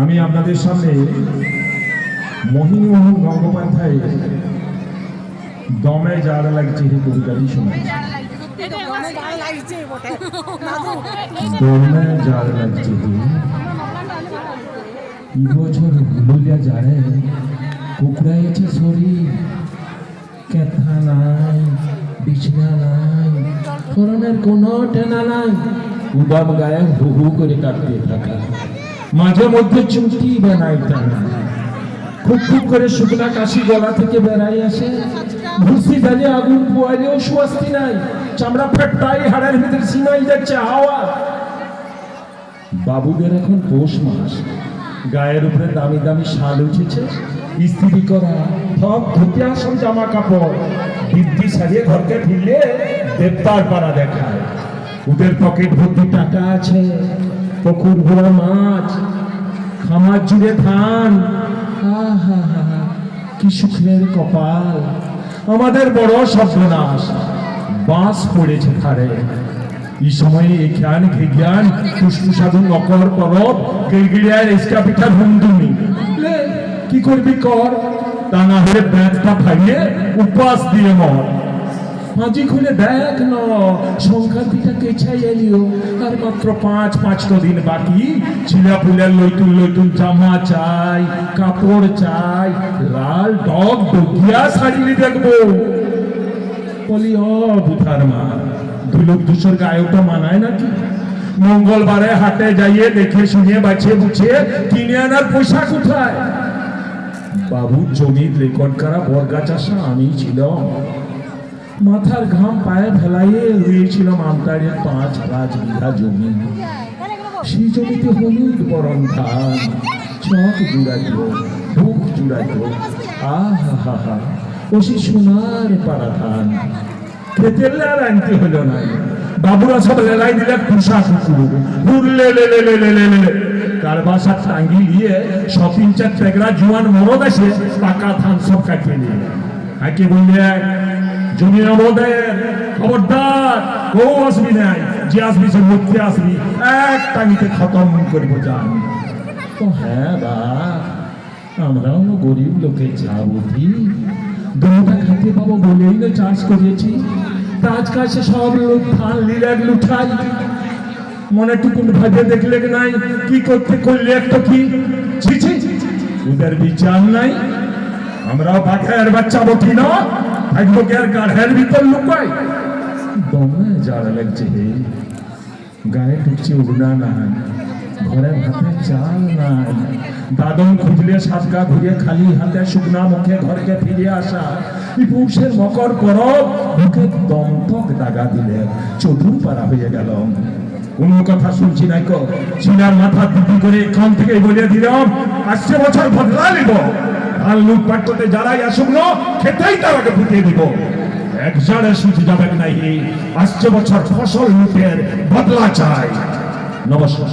আমি আপনাদের সামনে মোহিনীমোহন গঙ্গোপাধ্যায় দমে যার লাগছে এই কবিতাটি শোনাচ্ছি। দমে যার লাগছে বছর হুলুলিয়া যারে কুকুরাইছে শরীর, কেথা নাই, বিছনা নাই, ফরনের কোনো টেনা নাই, উদাম গায়ে হু হু করে কাটতে থাকা, মাঝে মধ্যে চুটি বানাই টানা, খুব খুব করে শুকনা কাশি গলা থেকে বেড়াই আসে, ভুসি জ্বালিয়ে আগুন পোয়ালেও সুয়াস্তি নাই, চামড়া ফেটটাই হাড়ের ভিতরে সীমাই যাচ্ছে হাওয়া। বাবুদের এখন পৌষ মাস, গায়ের উপরে দামি দামি শাল উঠেছে, ইস্ত্রি করা সব ধুতে আসন জামা কাপড়, দিব্যি সারিয়ে ঘরকে ফিরলে দেবতার পাড়া দেখায়। ওদের পকেট ভর্তি টাকা আছে, পুকুর ভরা মাছ, খামার জুড়ে ধান, আহা কি সুখের কপাল। আমাদের বড় সর্বনাশ, বাঁশ পড়েছে ধারে। এই সময়ে এখান ঘেজ্ঞান ফুসফুসাদু নকর পরব গিড়গিড়িয়ার এসকা পিঠা ধুমধুমি, কি করবি কর, তা না হলে ব্যাগটা খাইয়ে উপাস দিয়ে মর। মাঝি খুলে দেখ ন সংখ্যার পিঠা কেছাই এলিও, আর মাত্র পাঁচ দিন বাকি। ছিলা ফুলের লইতুল লইতুল জামা চাই, কাপড় চাই, লাল ডগ ডগিয়া শাড়ি দেখবো। বলি ও বুধার মা, ধুলুক ধূসর গায়েটা মানায় নাকি? মঙ্গলবারে হাটে যাইয়ে দেখে শুনে বাছিয়ে বুঝিয়ে কিনে আনার পয়সা কোথায়? বাবুর জমির রেকর্ড করা বর্গা চাষা আমি ছিলাম, মাথার ঘাম পায়ে ফেলাইয়ে রয়েছিলাম আমতারের 5 বিঘা জমি। সেই জমিতে হলুদ বরণ ধান, চক জুড়াইত, বুক জুড়াইত, আহা হা হা, ও সে সোনার পাড়া ধান। খেতে আর আনতে হলো না, বাবুরা সব লেলাই দিলে কুষা কুকুর উড়লে লে লে লে লে লে লে, কার বাসা টাঙ্গি দিয়ে শপিং চার টেকরা জুয়ান মরদ আসে, টাকা ধান সব কাটিয়ে নিয়ে আগে বললে জমি আমাদের, খবরদার কেউ আসবি নাই, যে আসবি সে মরতে আসবি, এক টাঙ্গিতে খতম করব জান। তো হ্যাঁ বা আমরাও গরিব লোকের চা বুঝি, দুটা খাতে পাবো বলেই না চাষ করেছি। তাজ কাছে সব লোক ধান লিলাগ লুঠাই, মনে টুকুন ভাজে দেখলে নাই কি করতে করলে একটা কি ছিছি, ওদের বিচার নাই। আমরাও বাঘের বাচ্চা বটি না, থাকবো কি আর গাঢ়ের ভিতর লুকাই? দমে যারা লাগছে হে, গায়ে টুকছে উড়না নাই, ঘরে ভাতে চাল নাই, দাদন খুঁজলে সাতগা ঘুরে খালি হাতে শুকনা মুখে ঘরকে ফিরে আসা। এই পৌষের মকর পরব বুকে দমটক দাগা দিলে চতুর পাড়া হয়ে গেল। কোনো কথা শুনছি নাই কো, চিনার মাথা দিদি করে এখান থেকে বলে দিলাম আসছে বছর বদলা নিব। ধান লুটপাট করতে যারাই আসুক না, খেতেই তার আগে ফুটিয়ে দিব। এক জারে সুঝে যাবে নাই, আসছে বছর ফসল লুটের বদলা চাই। নমস্কার।